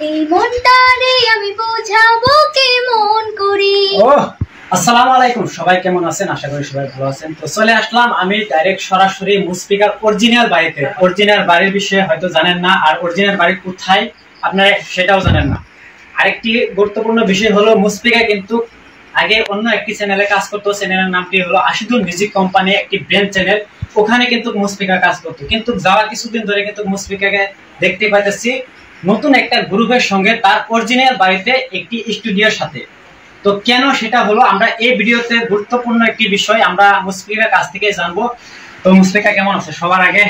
এই মনটারে আমি বোঝাবো কেমন করি। আসসালামু আলাইকুম, সবাই কেমন আছেন? আশা করি সবাই ভালো আছেন। তো চলে আসলাম আমি ডাইরেক্ট সরাসরি মুসফিকার অরিজিনাল বাড়িতে। অরিজিনাল বাড়ির বিষয়ে হয়তো জানেন না, আর অরিজিনাল বাড়ি কোথায় আপনারা সেটাও জানেন না। আরেকটি গুরুত্বপূর্ণ বিষয় হলো মুসফিকা কিন্তু আগে অন্য একটি চ্যানেলে কাজ করতো। চ্যানেলের নামটি হলো আশিদুল মিউজিক কোম্পানি, একটি ব্র্যান্ড চ্যানেল। ওখানে কিন্তু মুসফিকা কাজ করতো, কিন্তু যাওয়ার কিছুদিন ধরে কিন্তু মুসফিকাকে দেখতে পাইতেছি নতুন একটা গ্রুপের সঙ্গে, তার অরিজিনাল বাড়িতে একটি স্টুডিওর সাথে। তো কেন সেটা হলো আমরা এই ভিডিওতে গুরুত্বপূর্ণ একটি বিষয় আমরা মুসফিকার কাছ থেকে জানবো। তো মুসফিকা কেমন আছে? সবার আগে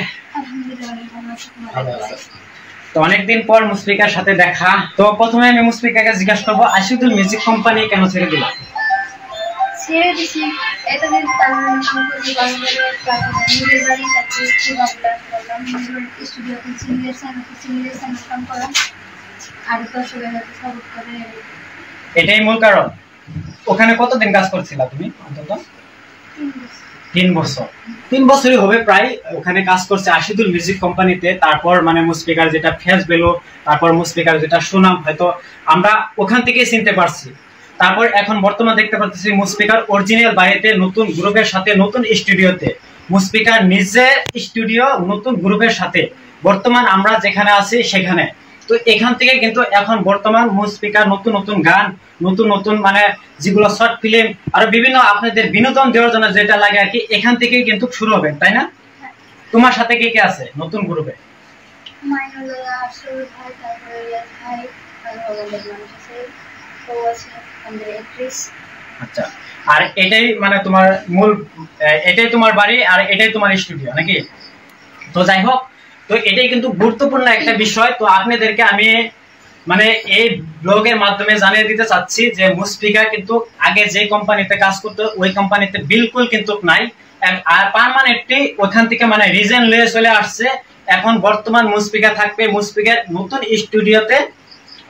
তো অনেকদিন পর মুসফিকার সাথে দেখা। তো প্রথমে আমি মুসফিকাকে জিজ্ঞাসা করবো, আশিদুল মিউজিক কোম্পানি কেন ছেড়ে দিল? ছেড়ে দিছি এতদিন তার সম্পর্কে নিজের বাড়ি কাছে স্টুডিওতে সিঙ্গেলের কাম করা আর দর্শকের সাথে সাপোর্ট করে। এটাই মূল কারণ। ওখানে কতদিন কাজ করছিলা তুমি? অন্তত 3 বছর। 3 বছরই হবে প্রায় ওখানে কাজ করছে আশিদুল মিউজিক কোম্পানিতে। তারপর মানে মুসফিকার যেটা ফেস ভ্যালু, তারপর মুসফিকার যেটা সুনাম হয়তো আমরা ওখান থেকে চিনতে পারছি। তারপর এখন বর্তমান দেখতে পাচ্ছি মুসফিকার অরিজিনাল বাড়িতে নতুন গ্রুপের সাথে, নতুন স্টুডিওতে। মুসফিকার নিজের স্টুডিও নতুন গ্রুপের সাথে বর্তমান আমরা যেখানে আছি সেখানে। তো এখান থেকে কিন্তু এখন বর্তমান মুসফিকার নতুন নতুন গান, নতুন নতুন মানে যেগুলো শর্ট ফিল্ম আর বিভিন্ন আপনাদের বিনোদন দেওয়ার জন্য যেটা লাগে আর কি, এখান থেকেই কিন্তু শুরু হবে, তাই না? তোমার সাথে কে কে আছে নতুন গ্রুপে? আচ্ছা, আর এটাই মানে তোমার মূল, এটাই তোমার বাড়ি আর এটাই তোমার স্টুডিও নাকি? তো যাই হোক, তো এটাই কিন্তু গুরুত্বপূর্ণ একটা বিষয়। তো আপনাদেরকে আমি মানে এই ব্লগের মাধ্যমে জানিয়ে দিতে চাচ্ছি যে মুসফিকা কিন্তু আগে যে কোম্পানিতে কাজ করতো ওই কোম্পানিতে বিলকুল কিন্তু নাই, আর পার্মানেন্টলি ওখান থেকে মানে রিজন লয়ে চলে আসছে। এখন বর্তমান মুসফিকা থাকবে মুসফিকার নতুন স্টুডিওতে।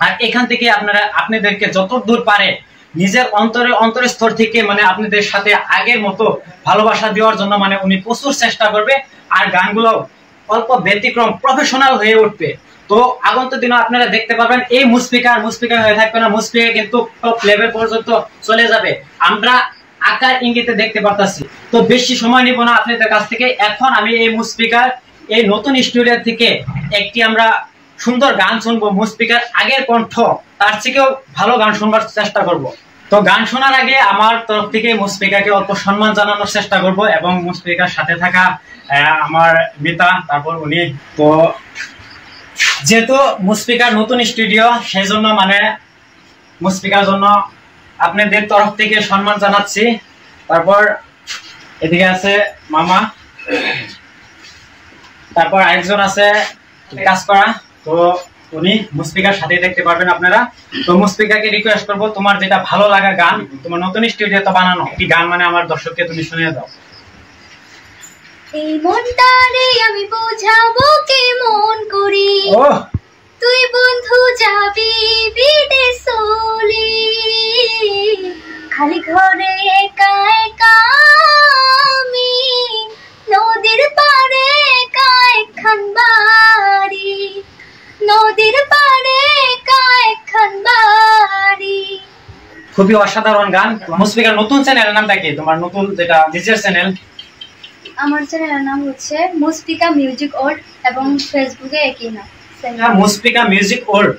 আর এখান থেকে আপনারা আপনাদেরকে যতদূর পারে নিজের অন্তরস্থল থেকে মানে আপনাদের সাথে আগের মতো ভালোবাসা দেওয়ার জন্য মানে উনি প্রচুর চেষ্টা করবে। আর গানগুলো অল্প ব্যতিক্রম প্রফেশনাল হয়ে উঠবে। তো আগন্তুক দিনে আপনারা দেখতে পাবেন এই মুসফিকা হয়ে থাকবে না, মুসফিকা কিন্তু টপ লেভেল পর্যন্ত চলে যাবে, আমরা আকার ইঙ্গিতে দেখতে পারতাছি। তো বেশি সময় নিব না আপনাদের কাছ থেকে। এখন আমি এই মুসফিকার এই নতুন স্টুডিও থেকে একটি আমরা সুন্দর গান শুনবো। মুসফিকার আগের কণ্ঠ তার থেকেও ভালো গান শুনবার চেষ্টা করব। তো গান শোনার আগে আমার তরফ থেকে মুসফিকাকে অল্প সম্মান জানানোর চেষ্টা করব, এবং মুসফিকার সাথে থাকা আমার মিতা, তারপর উনি। তো যেহেতু মুসফিকার নতুন স্টুডিও, সেই জন্য মানে মুসফিকার জন্য আপনাদের তরফ থেকে সম্মান জানাচ্ছি। তারপর এদিকে আছে মামা, তারপর আরেকজন আছে কাজ করা। তো উনি মুসফিকার সাথে দেখতে পারবেন আপনারা। তো মুসফিকাকে রিকোয়েস্ট করবো, তোমার যেটা ভালো লাগা গান তোমার নতুন স্টুডিওতে বানানো একটি গান মানে আমার দর্শককে তুমি শুনিয়ে দাও। এই মনটারে আমি বোঝাবো কেমন করি, তুই বন্ধু যাবি বিদেশ চলি, খালি ঘরে একা একা আমি, নদীর পাড়ে একা একখান বাড়ি, নদীর পাড়ে একা একখান বাড়ি। খুবই অসাধারণ গান। মুসফিকার নতুন চ্যানেলের নামটা কি? তোমার নতুন যেটা নিজের চ্যানেল? আমার চ্যানেলের নাম হচ্ছে মুসফিকা মিউজিক ওয়ার্ল্ড এবং ফেসবুকে একই নাম, মুসফিকা মিউজিক ওয়ার্ল্ড।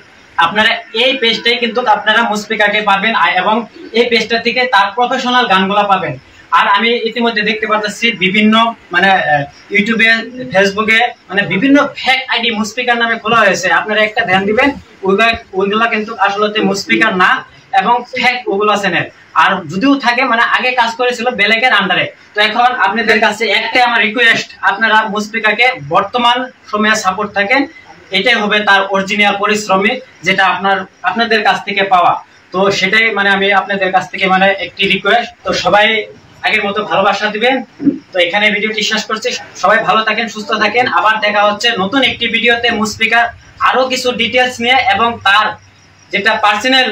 আপনারা এই পেজটাই কিন্তু আপনারা মুসফিকাকে পাবেন, এবং এই পেজটা থেকে তার প্রফেশনাল গানগুলো পাবেন। আর আমি ইতিমধ্যে দেখতে পাচ্ছি বিভিন্ন মানে ইউটিউবে, ফেসবুকে মানে বিভিন্ন ফেক আইডি মুসফিকার নামে খোলা হয়েছে। আপনারা একটা ধ্যান দিবেন, ওইগুলা কিন্তু আসলে মুসফিকার না এবং ফেক ওগুলো চ্যানেল। আর যদিও থাকে মানে আগে কাজ করেছিল বেলেকের আন্ডারে। তো এখন আপনাদের কাছে একটাই আমার রিকোয়েস্ট, আপনারা মুসফিকাকে বর্তমান সময়ে সাপোর্ট থাকেন। এটাই হবে তার অরিজিনাল পরিশ্রমী, যেটা আপনাদের কাছ থেকে পাওয়া। তো সেটাই মানে আমি আপনাদের কাছ থেকে মানে একটি রিকোয়েস্ট। তো সবাই আগের মতো ভালোবাসা দিবেন। তো এখানে ভিডিওটি শেষ করছি। সবাই ভালো থাকেন, সুস্থ থাকেন। আবার দেখা হচ্ছে নতুন একটি ভিডিওতে মুসফিকার আরো কিছু ডিটেলস নিয়ে, এবং তার যেটা পার্সোনাল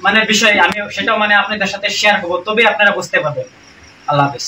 মানে বিষয় আমি সেটাও মানে আপনাদের সাথে শেয়ার করবো, তবে আপনারা বুঝতে পারবেন। আল্লাহ হাফেজ।